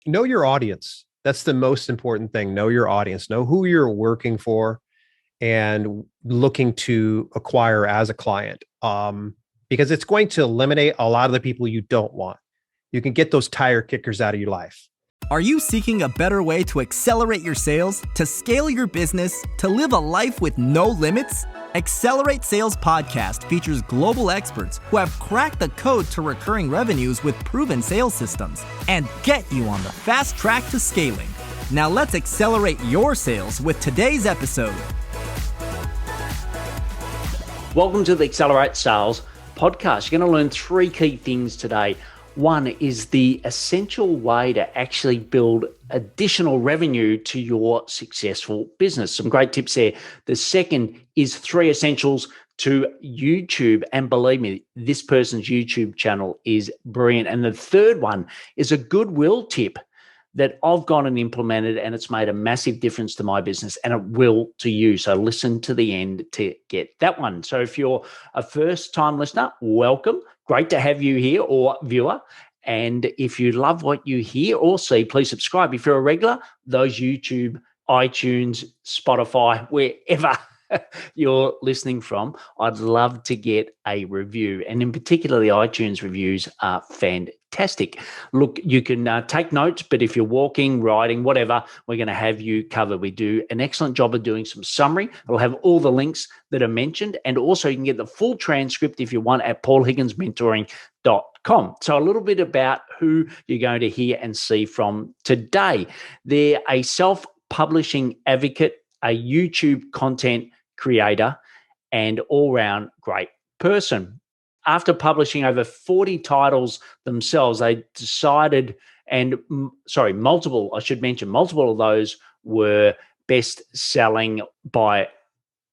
know your audience. That's the most important thing. Know your audience, know who you're working for and looking to acquire as a client. Because it's going to eliminate a lot of the people you don't want. You can get those tire kickers out of your life. Are you seeking a better way to accelerate your sales, to scale your business, to live a life with no limits? Accelerate Sales Podcast features global experts who have cracked the code to recurring revenues with proven sales systems and get you on the fast track to scaling. Now let's accelerate your sales with today's episode. Welcome to the Accelerate Sales Podcast. You're going to learn three key things today. One is the essential way to actually build additional revenue to your successful business. Some great tips there. The second is three essentials to YouTube. And believe me, this person's YouTube channel is brilliant. And the third one is a goodwill tip that I've gone and implemented, and it's made a massive difference to my business, and it will to you. So listen to the end to get that one. So if you're a first-time listener, welcome. Great to have you here, or viewer. And if you love what you hear or see, please subscribe. If you're a regular, those YouTube, iTunes, Spotify, wherever you're listening from, I'd love to get a review. And in particular, the iTunes reviews are fantastic. Look, you can take notes, but if you're walking, riding, whatever, we're going to have you covered. We do an excellent job of doing some summary. It'll have all the links that are mentioned. And also you can get the full transcript if you want at paulhigginsmentoring.com. So a little bit about who you're going to hear and see from today. They're a self-publishing advocate, a YouTube content creator, and all-round great person. After publishing over 40 titles themselves, they decided, multiple of those were best-selling by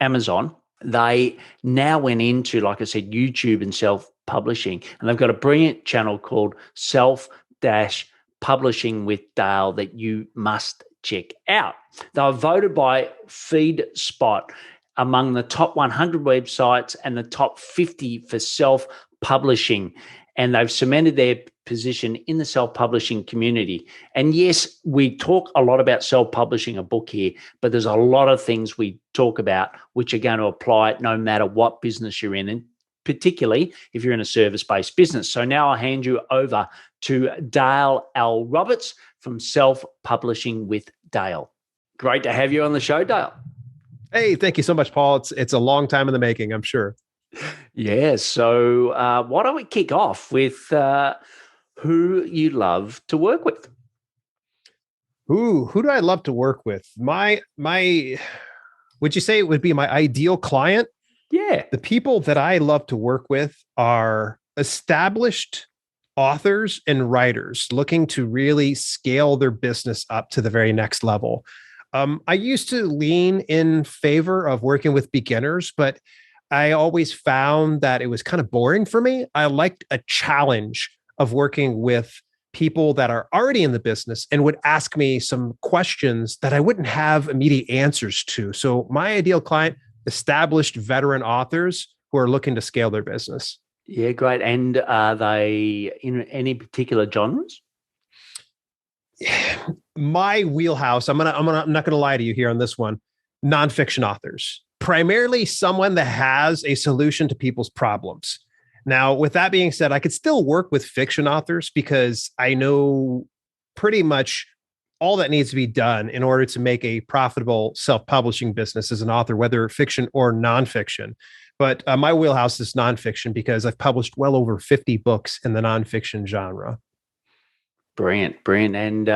Amazon. They now went into, like I said, YouTube and self-publishing, and they've got a brilliant channel called Self-Publishing with Dale that you must check out. They were voted by FeedSpot among the top 100 websites and the top 50 for self-publishing. And they've cemented their position in the self-publishing community. And yes, we talk a lot about self-publishing a book here, but there's a lot of things we talk about which are going to apply no matter what business you're in, and particularly if you're in a service-based business. So now I'll hand you over to Dale L. Roberts from Self-Publishing with Dale. Great to have you on the show, Dale. Hey, thank you so much, Paul. It's a long time in the making, I'm sure. Yeah. So why don't we kick off with who you love to work with? Who do I love to work with? My, would you say it would be my ideal client? Yeah. The people that I love to work with are established authors and writers looking to really scale their business up to the very next level. I used to lean in favor of working with beginners, but I always found that it was kind of boring for me. I liked a challenge of working with people that are already in the business and would ask me some questions that I wouldn't have immediate answers to. So my ideal client, established veteran authors who are looking to scale their business. Yeah, great. And are they in any particular genres? My wheelhouse, I'm not gonna lie to you here on this one. Nonfiction authors, primarily someone that has a solution to people's problems. Now, with that being said, I could still work with fiction authors because I know pretty much all that needs to be done in order to make a profitable self-publishing business as an author, whether fiction or nonfiction. But my wheelhouse is nonfiction because I've published well over 50 books in the nonfiction genre. Brilliant. And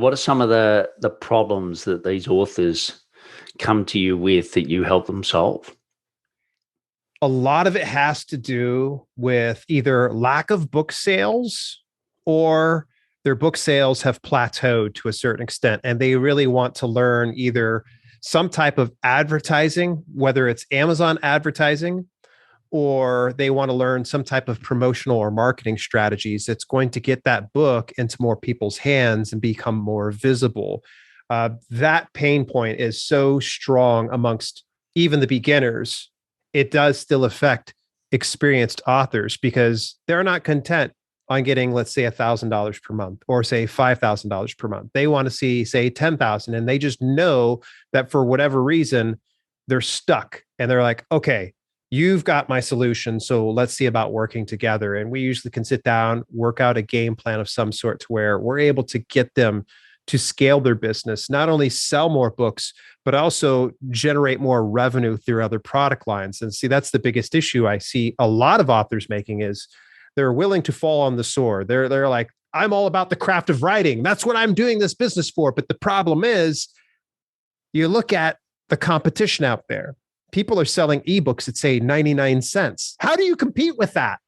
what are some of the problems that these authors come to you with that you help them solve? A lot of it has to do with either lack of book sales or their book sales have plateaued to a certain extent, and they really want to learn either some type of advertising, whether it's Amazon advertising, or they want to learn some type of promotional or marketing strategies that's going to get that book into more people's hands and become more visible. That pain point is so strong amongst even the beginners. It does still affect experienced authors because they're not content on getting, let's say, $1,000 per month, or say $5,000 per month. They want to see, say, 10,000, and they just know that for whatever reason, they're stuck, and they're like, okay, you've got my solution. So let's see about working together. And we usually can sit down, work out a game plan of some sort to where we're able to get them to scale their business, not only sell more books, but also generate more revenue through other product lines. And see, that's the biggest issue I see a lot of authors making is they're willing to fall on the sword. They're like, I'm all about the craft of writing. That's what I'm doing this business for. But the problem is, you look at the competition out there. People are selling ebooks at, say, 99 cents. How do you compete with that?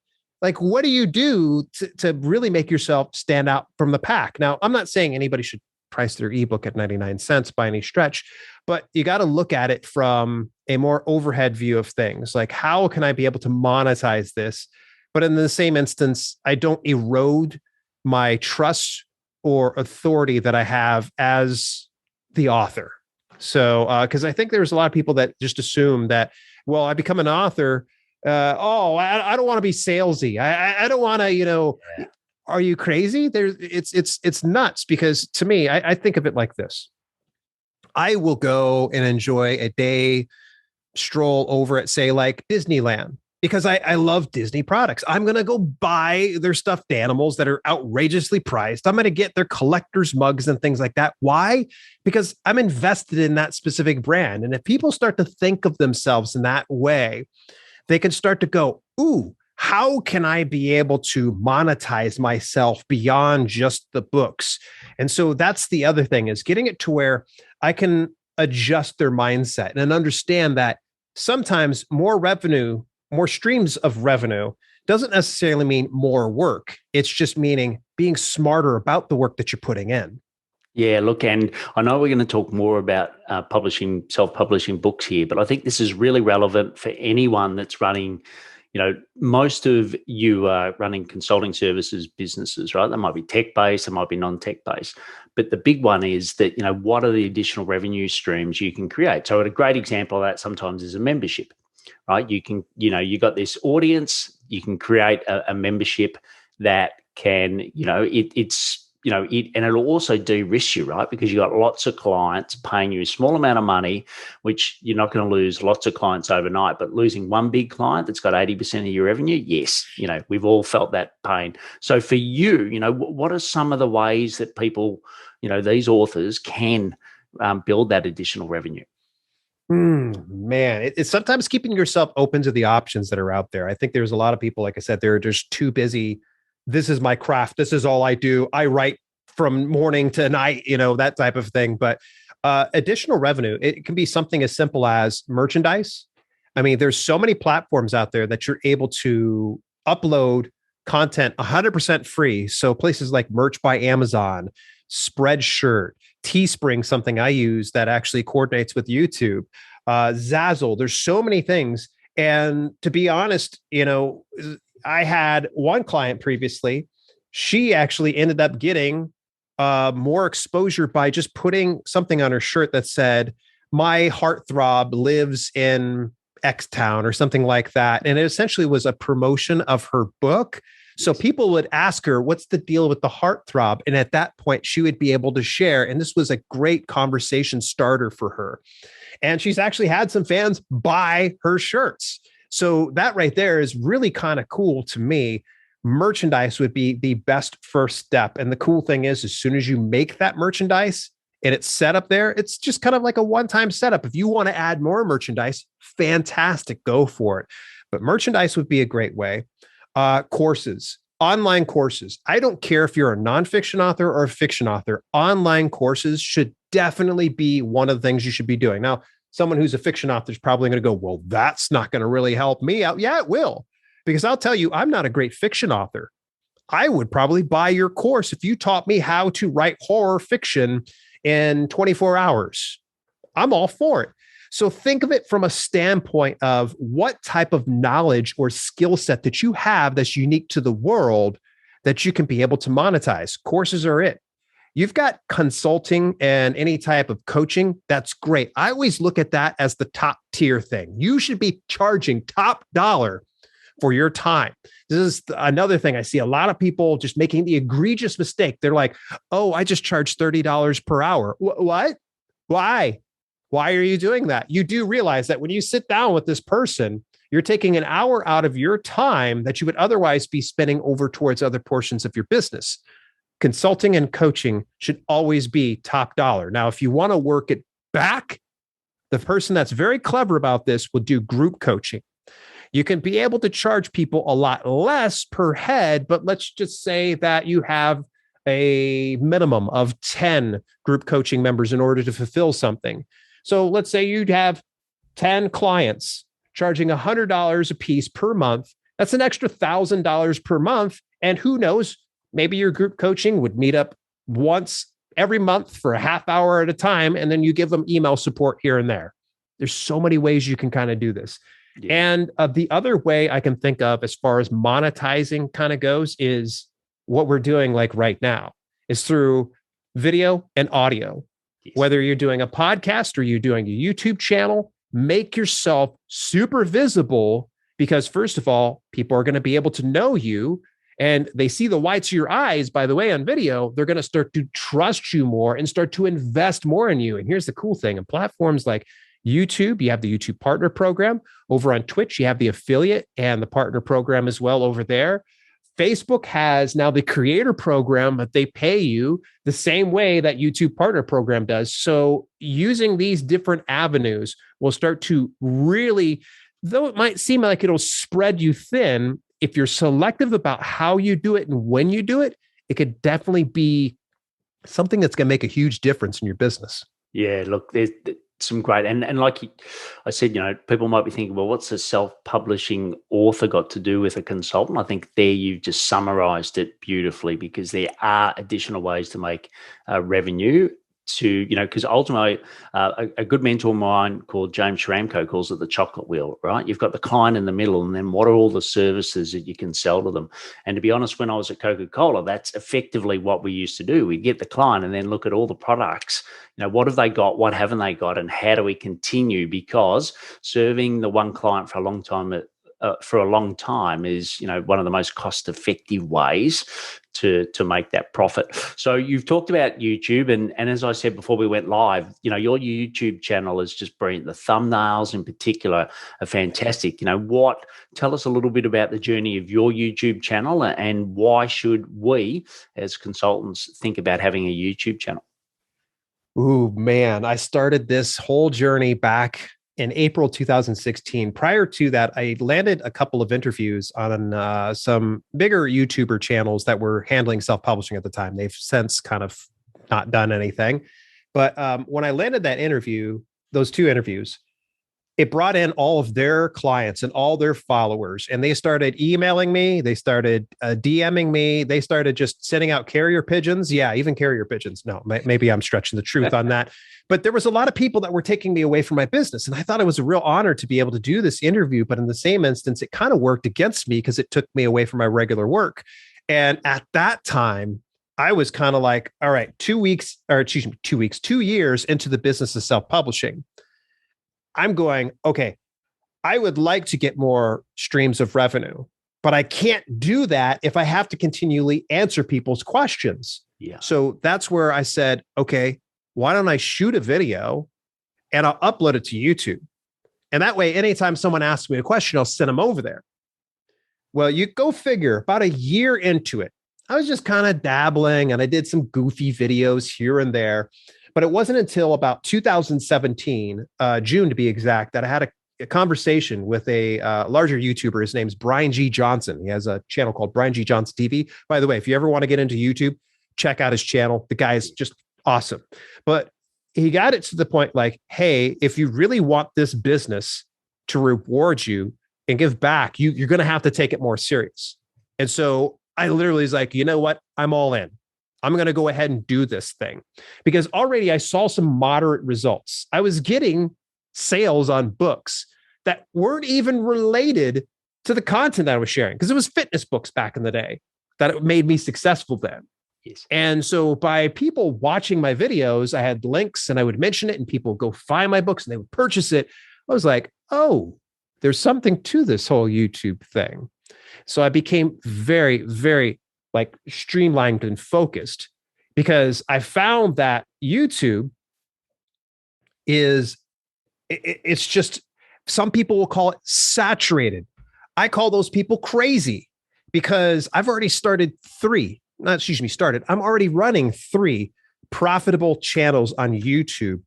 Like, what do you do to really make yourself stand out from the pack? Now, I'm not saying anybody should price their ebook at 99 cents by any stretch, but you got to look at it from a more overhead view of things. Like, how can I be able to monetize this? But in the same instance, I don't erode my trust or authority that I have as the author. So, because I think there's a lot of people that just assume that, well, I become an author. I don't want to be salesy. I don't want to, yeah. Are you crazy? It's nuts, because to me, I think of it like this. I will go and enjoy a day stroll over at, say, like Disneyland, because I love Disney products. I'm going to go buy their stuffed animals that are outrageously priced. I'm going to get their collector's mugs and things like that. Why? Because I'm invested in that specific brand. And if people start to think of themselves in that way, they can start to go, ooh, how can I be able to monetize myself beyond just the books? And so that's the other thing, is getting it to where I can adjust their mindset and understand that sometimes more revenue, more streams of revenue doesn't necessarily mean more work. It's just meaning being smarter about the work that you're putting in. Yeah, look, and I know we're going to talk more about self-publishing books here, but I think this is really relevant for anyone that's running, most of you are running consulting services businesses, right? That might be tech-based, it might be non-tech-based. But the big one is that, what are the additional revenue streams you can create? So a great example of that sometimes is a membership. Right, you can, you got this audience. You can create a membership that can, and it'll also de-risk you, right? Because you got lots of clients paying you a small amount of money, which you're not going to lose lots of clients overnight. But losing one big client that's got 80% of your revenue, yes, we've all felt that pain. So for you, what are some of the ways that people, these authors can build that additional revenue? Man, it's sometimes keeping yourself open to the options that are out there. I think there's a lot of people, like I said, they're just too busy. This is my craft. This is all I do. I write from morning to night, that type of thing. But additional revenue, it can be something as simple as merchandise. I mean, there's so many platforms out there that you're able to upload content 100% free. So places like Merch by Amazon, Spreadshirt, Teespring, something I use that actually coordinates with YouTube, Zazzle. There's so many things. And to be honest, I had one client previously. She actually ended up getting more exposure by just putting something on her shirt that said, "My heartthrob lives in X town," or something like that. And it essentially was a promotion of her book. So people would ask her, what's the deal with the heartthrob? And at that point, she would be able to share. And this was a great conversation starter for her. And she's actually had some fans buy her shirts. So that right there is really kind of cool to me. Merchandise would be the best first step. And the cool thing is, as soon as you make that merchandise and it's set up there, it's just kind of like a one-time setup. If you want to add more merchandise, fantastic, go for it. But merchandise would be a great way. Courses, online courses. I don't care if you're a nonfiction author or a fiction author. Online courses should definitely be one of the things you should be doing. Now, someone who's a fiction author is probably going to go, well, that's not going to really help me out. Yeah, it will. Because I'll tell you, I'm not a great fiction author. I would probably buy your course if you taught me how to write horror fiction in 24 hours. I'm all for it. So think of it from a standpoint of what type of knowledge or skill set that you have that's unique to the world that you can be able to monetize. Courses are it. You've got consulting and any type of coaching. That's great. I always look at that as the top tier thing. You should be charging top dollar for your time. This is another thing. I see a lot of people just making the egregious mistake. They're like, oh, I just charge $30 per hour. What? Why? Why are you doing that? You do realize that when you sit down with this person, you're taking an hour out of your time that you would otherwise be spending over towards other portions of your business. Consulting and coaching should always be top dollar. Now, if you want to work it back, the person that's very clever about this will do group coaching. You can be able to charge people a lot less per head, but let's just say that you have a minimum of 10 group coaching members in order to fulfill something. So let's say you'd have 10 clients charging $100 a piece per month. That's an extra $1,000 per month. And who knows, maybe your group coaching would meet up once every month for a half hour at a time, and then you give them email support here and there. There's so many ways you can kind of do this. Yeah. And the other way I can think of as far as monetizing kind of goes is what we're doing like right now is through video and audio. Yes. Whether you're doing a podcast or you're doing a YouTube channel, make yourself super visible because first of all, people are going to be able to know you and they see the whites of your eyes, by the way, on video, they're going to start to trust you more and start to invest more in you. And here's the cool thing. In platforms like YouTube, you have the YouTube partner program. Over on Twitch, you have the affiliate and the partner program as well over there. Facebook has now the creator program, but they pay you the same way that YouTube partner program does. So using these different avenues will start to really, though it might seem like it'll spread you thin, if you're selective about how you do it and when you do it, it could definitely be something that's going to make a huge difference in your business. Yeah, look, there's some great, and like I said, people might be thinking, well, what's a self-publishing author got to do with a consultant? I think there you've just summarized it beautifully because there are additional ways to make revenue to, because ultimately a good mentor of mine called James Schramko calls it the chocolate wheel, right? You've got the client in the middle and then what are all the services that you can sell to them? And to be honest, when I was at Coca-Cola, that's effectively what we used to do. We get the client and then look at all the products. What have they got? What haven't they got? And how do we continue? Because serving the one client for a long time is, one of the most cost-effective ways to make that profit. So you've talked about YouTube, and as I said before we went live, your YouTube channel is just brilliant. The thumbnails in particular are fantastic. Tell us a little bit about the journey of your YouTube channel and why should we as consultants think about having a YouTube channel? Ooh, man, I started this whole journey back in April 2016. Prior to that, I landed a couple of interviews on some bigger YouTuber channels that were handling self-publishing at the time. They've since kind of not done anything. But when I landed that interview, those two interviews, it brought in all of their clients and all their followers. And they started emailing me. They started DMing me. They started just sending out carrier pigeons. Yeah, even carrier pigeons. No, maybe I'm stretching the truth on that. But there was a lot of people that were taking me away from my business. And I thought it was a real honor to be able to do this interview. But in the same instance, it kind of worked against me because it took me away from my regular work. And at that time, I was kind of like, all right, 2 years into the business of self-publishing. I'm going, okay, I would like to get more streams of revenue, but I can't do that if I have to continually answer people's questions. Yeah. So that's where I said, okay, why don't I shoot a video and I'll upload it to YouTube? And that way, anytime someone asks me a question, I'll send them over there. Well, you go figure, about a year into it, I was just kind of dabbling and I did some goofy videos here and there. But it wasn't until about 2017, June to be exact, that I had a conversation with a larger YouTuber. His name's Brian G. Johnson. He has a channel called Brian G. Johnson TV. By the way, if you ever want to get into YouTube, check out his channel. The guy is just awesome. But he got it to the point like, hey, if you really want this business to reward you and give back, you're going to have to take it more serious. And so I literally was like, you know what? I'm all in. I'm going to go ahead and do this thing because already I saw some moderate results. I was getting sales on books that weren't even related to the content I was sharing because it was fitness books back in the day that made me successful then. Yes. And so by people watching my videos, I had links and I would mention it and people would go find my books and they would purchase it. I was like, oh, there's something to this whole YouTube thing. So I became very, very like streamlined and focused because I found that YouTube is, it's just, some people will call it saturated. I call those people crazy because I've already I'm already running 3 profitable channels on YouTube,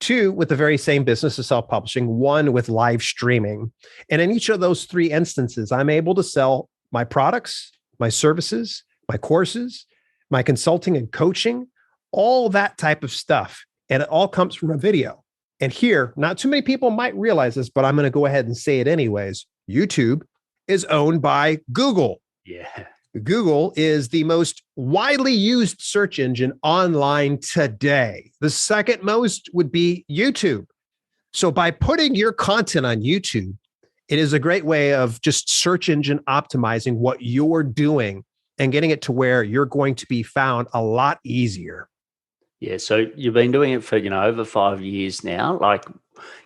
2 with the very same business of self-publishing, 1 with live streaming. And in each of those 3 instances, I'm able to sell my products, my services, my courses, my consulting and coaching, all that type of stuff. And it all comes from a video. And here, not too many people might realize this, but I'm going to go ahead and say it anyways. YouTube is owned by Google. Yeah. Google is the most widely used search engine online today. The second most would be YouTube. So by putting your content on YouTube, it is a great way of just search engine optimizing what you're doing and getting it to where you're going to be found a lot easier. Yeah. So you've been doing it for, over 5 years now. Like,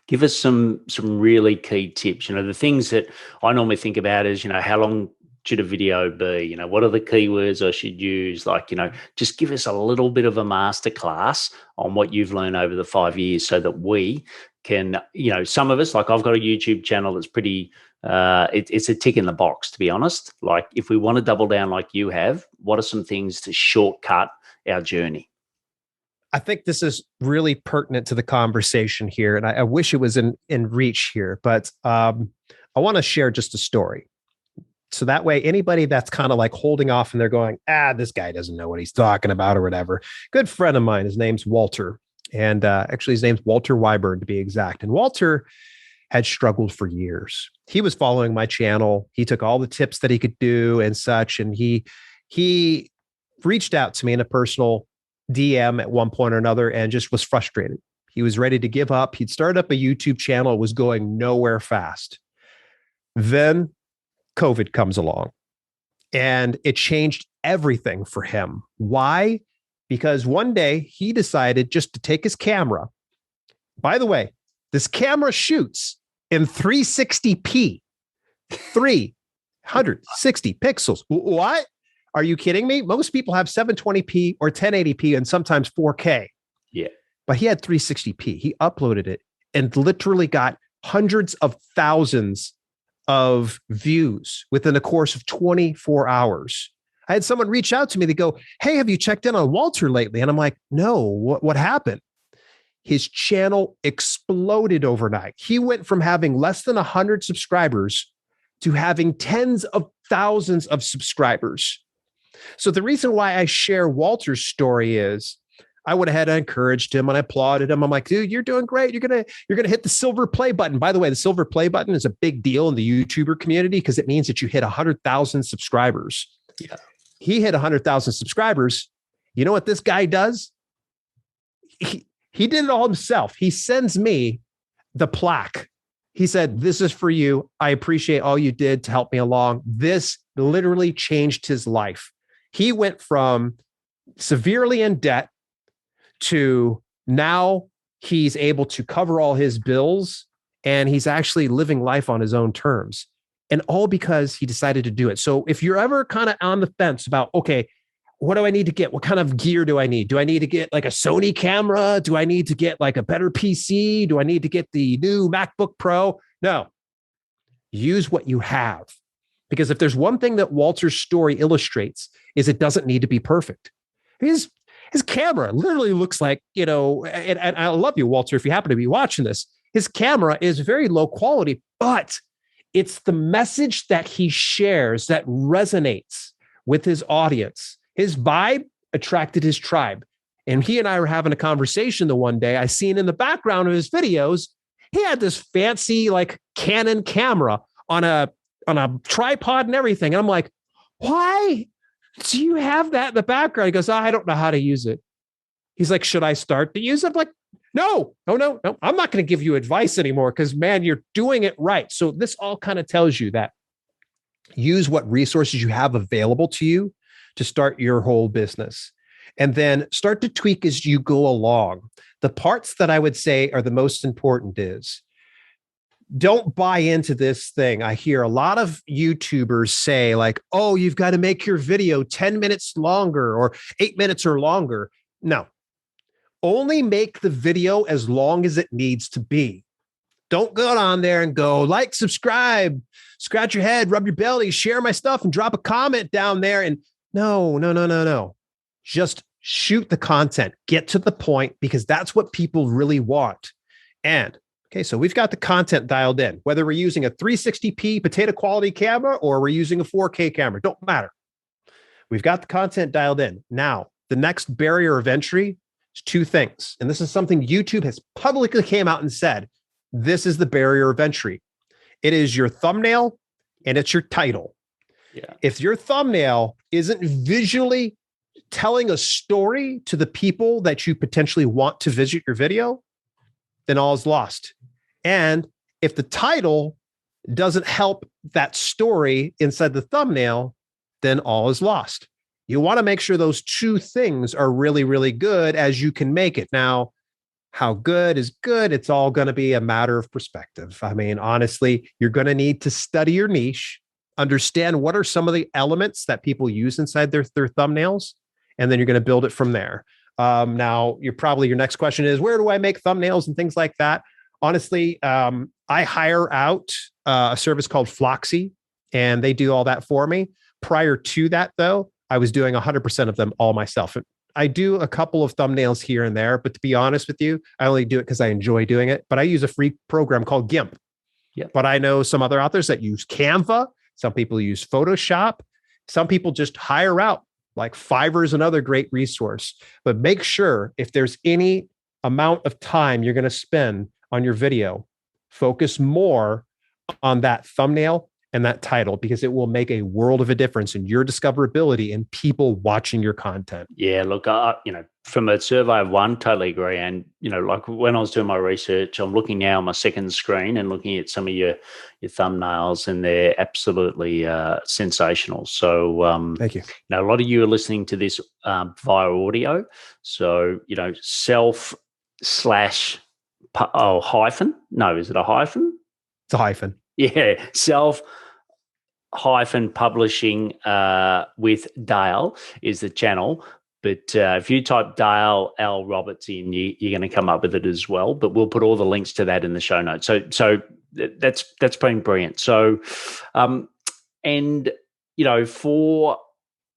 give us some really key tips. The things that I normally think about is, how long should a video be? What are the keywords I should use? Like, just give us a little bit of a masterclass on what you've learned over the 5 years so that we can, some of us, like I've got a YouTube channel that's pretty, it's a tick in the box, to be honest. Like, if we want to double down like you have, what are some things to shortcut our journey? I think this is really pertinent to the conversation here, and I wish it was in reach here, but I want to share just a story. So that way, anybody that's kind of like holding off and they're going, this guy doesn't know what he's talking about or whatever. Good friend of mine, his name's Walter. And actually, his name's Walter Wyburn, to be exact. And Walter had struggled for years. He was following my channel. He took all the tips that he could do and such. And he reached out to me in a personal DM at one point or another and just was frustrated. He was ready to give up. He'd started up a YouTube channel. It was going nowhere fast. Then COVID comes along and it changed everything for him. Why? Because one day he decided just to take his camera. By the way, this camera shoots in 360p, 360 pixels. What? Are you kidding me? Most people have 720p or 1080p and sometimes 4K. Yeah. But he had 360p. He uploaded it and literally got hundreds of thousands of views within the course of 24 hours. I had someone reach out to me. They go, "Hey, have you checked in on Walter lately?" And I'm like, "No, what happened?" His channel exploded overnight. He went from having less than 100 subscribers to having tens of thousands of subscribers. So the reason why I share Walter's story is I went ahead and encouraged him and I applauded him. I'm like, "Dude, you're doing great. You're gonna hit the silver play button." By the way, the silver play button is a big deal in the YouTuber community because it means that you hit 100,000 subscribers. Yeah. He hit 100,000 subscribers. You know what this guy does? He did it all himself. He sends me the plaque. He said, "This is for you. I appreciate all you did to help me along." This literally changed his life. He went from severely in debt to now he's able to cover all his bills and he's actually living life on his own terms. And all because he decided to do it. So if you're ever kind of on the fence about, okay, what do I need to get? What kind of gear do I need? Do I need to get like a Sony camera? Do I need to get like a better PC? Do I need to get the new MacBook Pro? No, use what you have. Because if there's one thing that Walter's story illustrates is it doesn't need to be perfect. His camera literally looks like, and I love you, Walter, if you happen to be watching this, his camera is very low quality, but it's the message that he shares that resonates with his audience. His vibe attracted his tribe. And he and I were having a conversation the one day. I seen in the background of his videos, he had this fancy like Canon camera on a tripod and everything. And I'm like, "Why do you have that in the background?" He goes, "I don't know how to use it." He's like, "Should I start to use it?" I'm like, No. I'm not going to give you advice anymore because, man, you're doing it right. So this all kind of tells you that use what resources you have available to you to start your whole business. And then start to tweak as you go along. The parts that I would say are the most important is don't buy into this thing. I hear a lot of YouTubers say, like, oh, you've got to make your video 10 minutes longer or 8 minutes or longer. No, only make the video as long as it needs to be. Don't go on there and go like, subscribe, scratch your head, rub your belly, share my stuff, and drop a comment down there. And no. Just shoot the content, get to the point, because that's what people really want. And okay, so we've got the content dialed in, whether we're using a 360p potato quality camera or we're using a 4K camera, don't matter. We've got the content dialed in. Now, the next barrier of entry is two things. And this is something YouTube has publicly came out and said, this is the barrier of entry. It is your thumbnail and it's your title. Yeah. If your thumbnail isn't visually telling a story to the people that you potentially want to visit your video, then all is lost. And if the title doesn't help that story inside the thumbnail, then all is lost. You want to make sure those two things are really, really good as you can make it. Now, how good is good? It's all going to be a matter of perspective. I mean, honestly, you're going to need to study your niche, understand what are some of the elements that people use inside their thumbnails, and then you're going to build it from there. Now, your next question is, where do I make thumbnails and things like that? Honestly, I hire out a service called Floxy, and they do all that for me. Prior to that, though, I was doing 100% of them all myself. I do a couple of thumbnails here and there, but to be honest with you, I only do it because I enjoy doing it. But I use a free program called GIMP. Yep. But I know some other authors that use Canva. Some people use Photoshop. Some people just hire out. Like Fiverr is another great resource. But make sure if there's any amount of time you're going to spend on your video, focus more on that thumbnail and that title, because it will make a world of a difference in your discoverability and people watching your content. Yeah, look, from a survey of one, totally agree. And, like when I was doing my research, I'm looking now on my second screen and looking at some of your thumbnails, and they're absolutely sensational. So thank you. A lot of you are listening to this via audio. So, self slash hyphen. No, is it a hyphen? It's a hyphen. Yeah, self hyphen publishing with Dale is the channel. But if you type Dale L. Roberts in, you're going to come up with it as well. But we'll put all the links to that in the show notes. So that's been brilliant. So,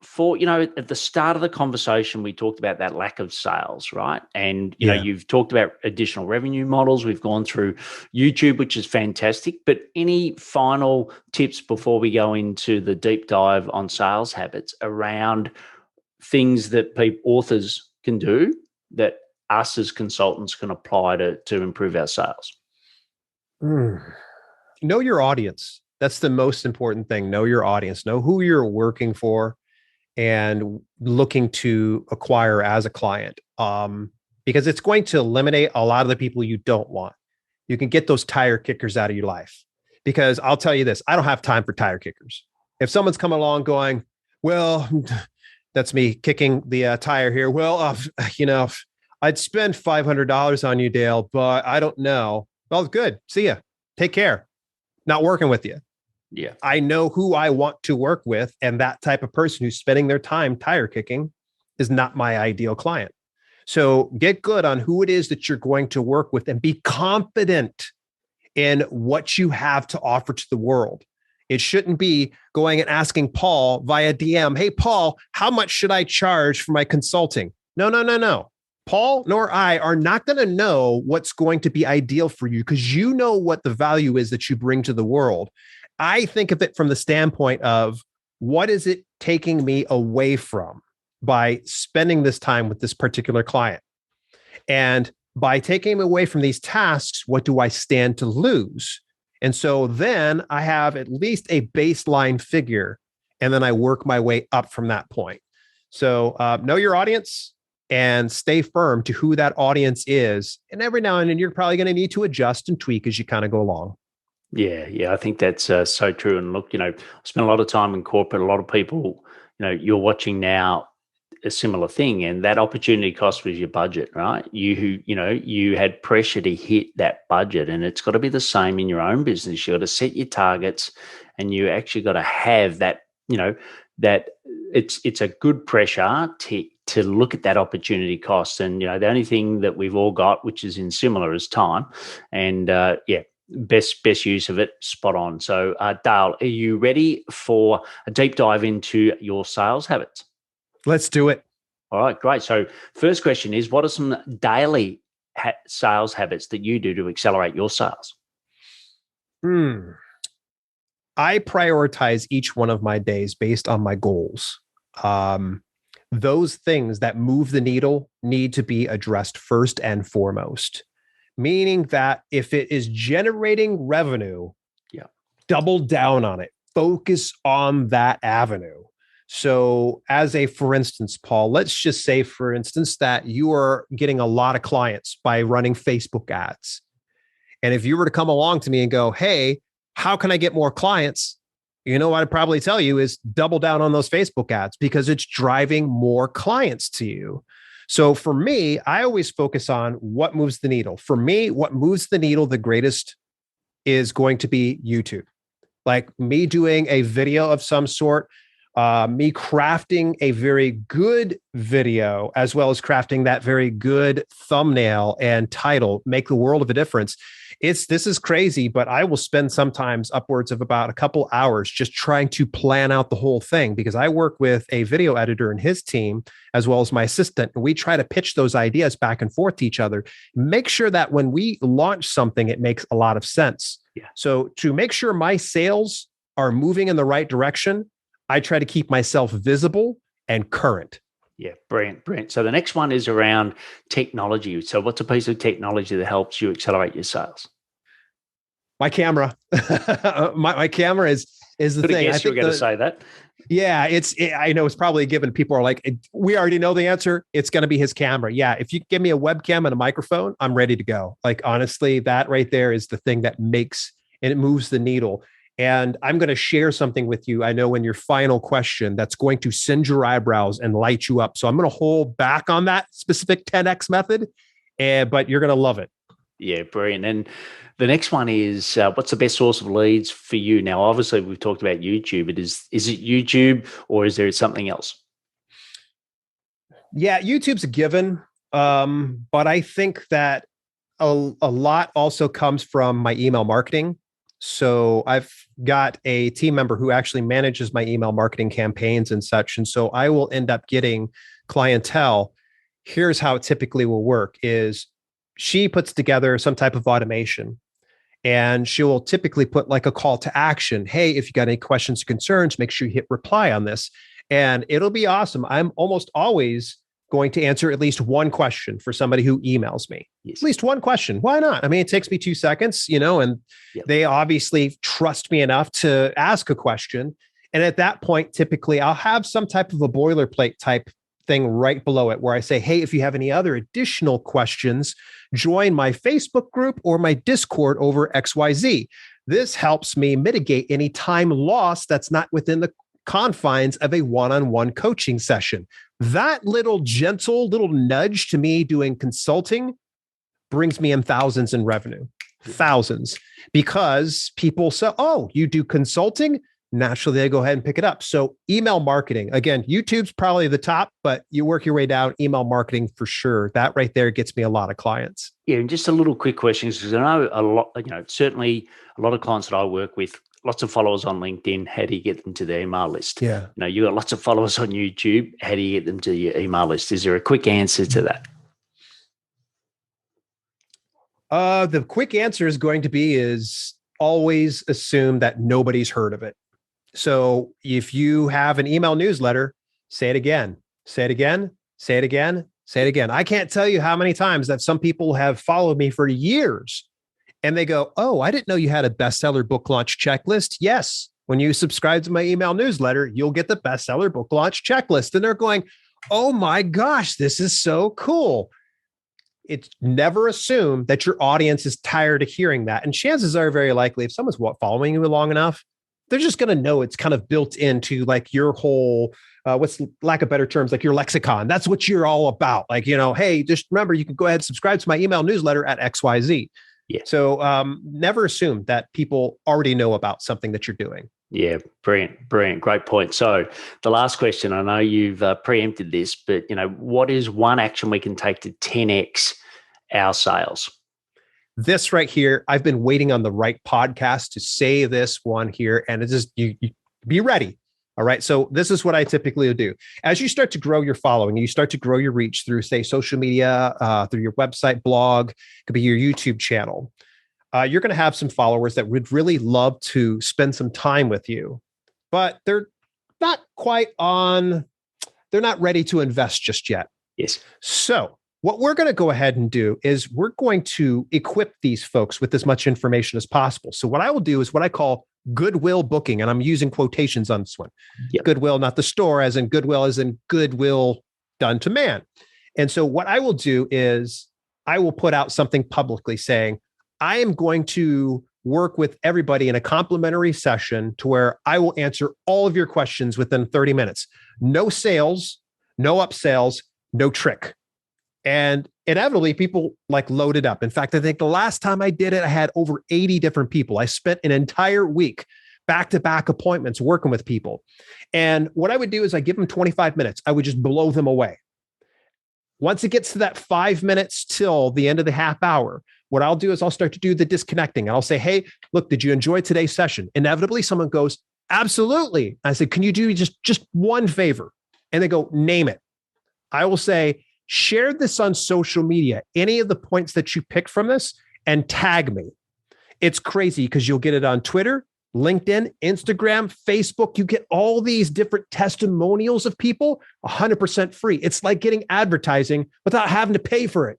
for at the start of the conversation, we talked about that lack of sales, right? And you've talked about additional revenue models. We've gone through YouTube, which is fantastic. But any final tips before we go into the deep dive on sales habits around things that authors can do that us as consultants can apply to improve our sales? Know your audience. That's the most important thing. Know your audience. Know who you're working for and looking to acquire as a client, because it's going to eliminate a lot of the people you don't want. You can get those tire kickers out of your life, because I'll tell you this, I don't have time for tire kickers. If someone's coming along going, well, that's me kicking the tire here. Well, I'd spend $500 on you, Dale, but I don't know. Well, good. See ya. Take care. Not working with you. Yeah. I know who I want to work with, and that type of person who's spending their time tire kicking is not my ideal client. So get good on who it is that you're going to work with and be confident in what you have to offer to the world. It shouldn't be going and asking Paul via DM, hey, Paul, how much should I charge for my consulting? No. Paul nor I are not going to know what's going to be ideal for you, because you know what the value is that you bring to the world. I think of it from the standpoint of, what is it taking me away from by spending this time with this particular client? And by taking away from these tasks, what do I stand to lose? And so then I have at least a baseline figure, and then I work my way up from that point. So know your audience and stay firm to who that audience is. And every now and then you're probably going to need to adjust and tweak as you kind of go along. Yeah, I think that's so true. And look, I spent a lot of time in corporate. A lot of people, you're watching now, a similar thing, and that opportunity cost was your budget, right? You had pressure to hit that budget, and it's got to be the same in your own business. You got to set your targets, and you actually got to have that, that it's a good pressure to look at that opportunity cost. And the only thing that we've all got, which is in similar, is time, and best use of it, spot on. So Dale, are you ready for a deep dive into your sales habits? Let's do it. All right, great. So first question is, what are some daily sales habits that you do to accelerate your sales? I prioritize each one of my days based on my goals. Those things that move the needle need to be addressed first and foremost, meaning that if it is generating revenue, double down on it, focus on that avenue. So for instance, Paul, let's just say, for instance, that you are getting a lot of clients by running Facebook ads. And if you were to come along to me and go, hey, how can I get more clients? What I'd probably tell you is double down on those Facebook ads because it's driving more clients to you. So for me, I always focus on what moves the needle. For me, what moves the needle the greatest is going to be YouTube. Like me doing a video of some sort, me crafting a very good video, as well as crafting that very good thumbnail and title, make the world of a difference. This is crazy, but I will spend sometimes upwards of about a couple hours just trying to plan out the whole thing, because I work with a video editor and his team, as well as my assistant, and we try to pitch those ideas back and forth to each other, make sure that when we launch something, it makes a lot of sense. Yeah. So to make sure my sales are moving in the right direction, I try to keep myself visible and current. Yeah, brilliant. So the next one is around technology. So what's a piece of technology that helps you accelerate your sales? My camera. my camera is the thing. I think you were going to say that. Yeah, I know it's probably a given. People are like, we already know the answer. It's going to be his camera. Yeah, if you give me a webcam and a microphone, I'm ready to go. Like, honestly, that right there is the thing that it moves the needle. And I'm going to share something with you, I know, in your final question that's going to send your eyebrows and light you up. So I'm going to hold back on that specific 10X method, but you're going to love it. Yeah, brilliant. And the next one is, what's the best source of leads for you? Now, obviously, we've talked about YouTube. Is it YouTube, or is there something else? Yeah, YouTube's a given. But I think that a lot also comes from my email marketing. So I've got a team member who actually manages my email marketing campaigns and such. And so I will end up getting clientele. Here's how it typically will work is she puts together some type of automation, and she will typically put like a call to action. Hey, if you got any questions or concerns, make sure you hit reply on this. And it'll be awesome. I'm almost always going to answer at least one question for somebody who emails me. Yes. At least one question. Why not? I mean, it takes me 2 seconds, and They obviously trust me enough to ask a question. And at that point, typically I'll have some type of a boilerplate type thing right below it where I say, hey, if you have any other additional questions, join my Facebook group or my Discord over XYZ. This helps me mitigate any time lost that's not within the confines of a one-on-one coaching session. That little gentle little nudge to me doing consulting brings me in thousands in revenue, thousands, because people say, oh, you do consulting? Naturally, they go ahead and pick it up. So email marketing, again, YouTube's probably the top, but you work your way down, email marketing for sure. That right there gets me a lot of clients. Yeah. And just a little quick question, because I know a lot, certainly a lot of clients that I work with, lots of followers on LinkedIn. How do you get them to the email list? Yeah. You got lots of followers on YouTube. How do you get them to your email list? Is there a quick answer to that? The quick answer is going to be is always assume that nobody's heard of it. So if you have an email newsletter, say it again, say it again, say it again, say it again. I can't tell you how many times that some people have followed me for years and they go, oh, I didn't know you had a bestseller book launch checklist. Yes. When you subscribe to my email newsletter, you'll get the bestseller book launch checklist. And they're going, oh my gosh, this is so cool. It's never assume that your audience is tired of hearing that. And chances are very likely if someone's following you long enough, they're just going to know it's kind of built into like your whole what's lack of better terms, like your lexicon. That's what you're all about. Like, hey, just remember, you can go ahead and subscribe to my email newsletter at XYZ. Yeah. So never assume that people already know about something that you're doing. Yeah, brilliant. Great point. So the last question, I know you've preempted this, but what is one action we can take to 10x our sales? This right here, I've been waiting on the right podcast to say this one here, and it's just you be ready. All right. So this is what I typically do. As you start to grow your following, you start to grow your reach through, say, social media, through your website, blog, could be your YouTube channel. You're going to have some followers that would really love to spend some time with you, but they're not they're not ready to invest just yet. Yes. So what we're going to go ahead and do is we're going to equip these folks with as much information as possible. So what I will do is what I call goodwill booking, and I'm using quotations on this one. Yep. Goodwill, not the store, as in goodwill done to man. And so what I will do is I will put out something publicly saying, I am going to work with everybody in a complimentary session to where I will answer all of your questions within 30 minutes. No sales, no upsells, no trick. And inevitably, people loaded up. In fact, I think the last time I did it, I had over 80 different people. I spent an entire week back-to-back appointments working with people. And what I would do is I give them 25 minutes. I would just blow them away. Once it gets to that 5 minutes till the end of the half hour, what I'll do is I'll start to do the disconnecting. And I'll say, hey, look, did you enjoy today's session? Inevitably, someone goes, absolutely. I said, can you do just one favor? And they go, name it. I will say, share this on social media, any of the points that you pick from this, and tag me. It's crazy because you'll get it on Twitter, LinkedIn, Instagram, Facebook. You get all these different testimonials of people 100% free. It's like getting advertising without having to pay for it.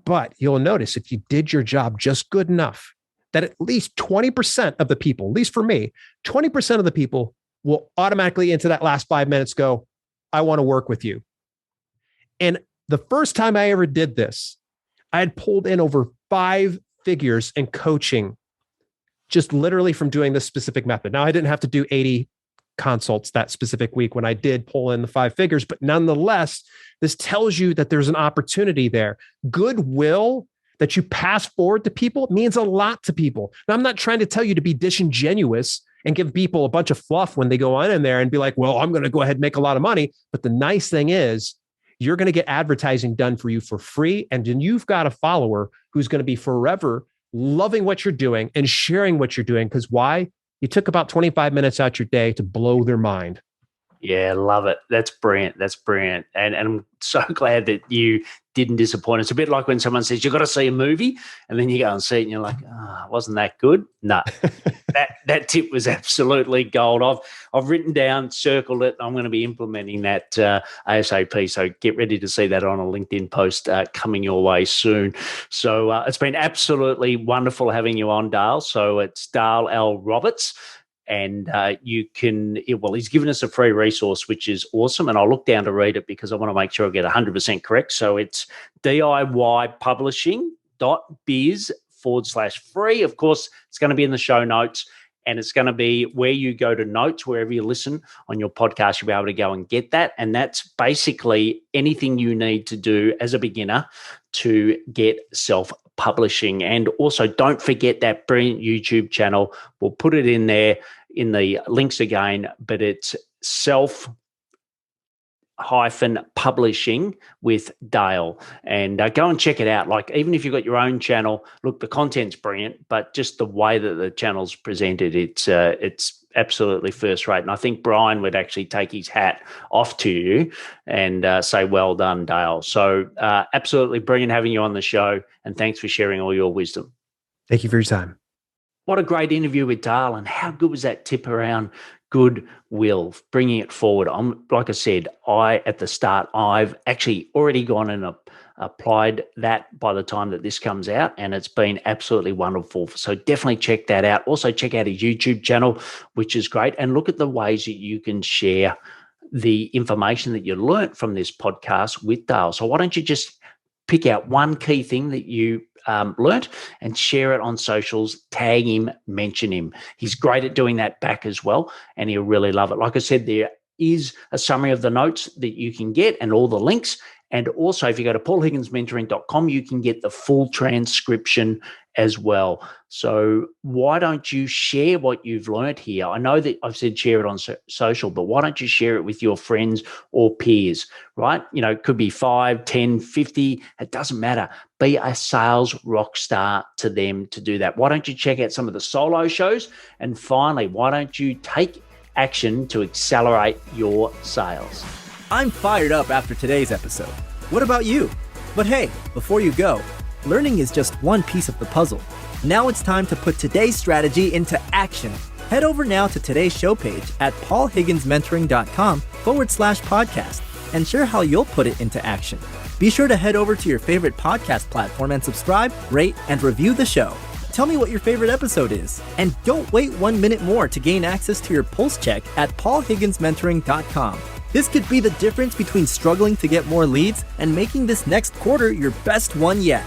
But you'll notice if you did your job just good enough, that at least 20% of the people, at least for me, 20% of the people will automatically into that last 5 minutes go, I want to work with you. And the first time I ever did this, I had pulled in over 5 figures in coaching, just literally from doing this specific method. Now, I didn't have to do 80 consults that specific week when I did pull in the 5 figures, but nonetheless, this tells you that there's an opportunity there. Goodwill that you pass forward to people means a lot to people. Now, I'm not trying to tell you to be disingenuous and give people a bunch of fluff when they go on in there and be like, well, I'm going to go ahead and make a lot of money. But the nice thing is, you're going to get advertising done for you for free. And then you've got a follower who's going to be forever loving what you're doing and sharing what you're doing. Because why? You took about 25 minutes out your day to blow their mind. Yeah, love it. That's brilliant. And I'm so glad that you didn't disappoint. It's a bit like when someone says, you've got to see a movie, and then you go and see it and you're like, wasn't that good? No, that tip was absolutely gold. I've written down, circled it. I'm going to be implementing that ASAP. So get ready to see that on a LinkedIn post coming your way soon. So it's been absolutely wonderful having you on, Dale. So it's Dale L. Roberts. And you can, he's given us a free resource, which is awesome. And I'll look down to read it because I want to make sure I get 100% correct. So it's DIYpublishing.biz/free. Of course, it's going to be in the show notes, and it's going to be where you go to notes, wherever you listen on your podcast, you'll be able to go and get that. And that's basically anything you need to do as a beginner to get self-publishing. And also, don't forget that brilliant YouTube channel. We'll put it in there in the links again, but it's self-publishing with Dale. And go and check it out. Like, even if you've got your own channel, look, the content's brilliant, but just the way that the channel's presented, it's absolutely first rate. And I think Brian would actually take his hat off to you and say, well done, Dale. So absolutely brilliant having you on the show. And thanks for sharing all your wisdom. Thank you for your time. What a great interview with Dale. And how good was that tip around goodwill, bringing it forward? Like I said, at the start, I've actually already gone and applied that by the time that this comes out, and it's been absolutely wonderful. So definitely check that out. Also check out his YouTube channel, which is great, and look at the ways that you can share the information that you learnt from this podcast with Dale. So why don't you just pick out one key thing that you learnt and share it on socials, tag him, mention him. He's great at doing that back as well, and he'll really love it. Like I said, there is a summary of the notes that you can get and all the links. And also, if you go to paulhigginsmentoring.com, you can get the full transcription as well. So why don't you share what you've learned here? I know that I've said share it on social, but why don't you share it with your friends or peers, right? It could be 5, 10, 50. It doesn't matter. Be a sales rock star to them to do that. Why don't you check out some of the solo shows? And finally, why don't you take action to accelerate your sales? I'm fired up after today's episode. What about you? But hey, before you go, learning is just one piece of the puzzle. Now it's time to put today's strategy into action. Head over now to today's show page at paulhigginsmentoring.com/podcast and share how you'll put it into action. Be sure to head over to your favorite podcast platform and subscribe, rate, and review the show. Tell me what your favorite episode is. And don't wait 1 minute more to gain access to your pulse check at paulhigginsmentoring.com. This could be the difference between struggling to get more leads and making this next quarter your best one yet.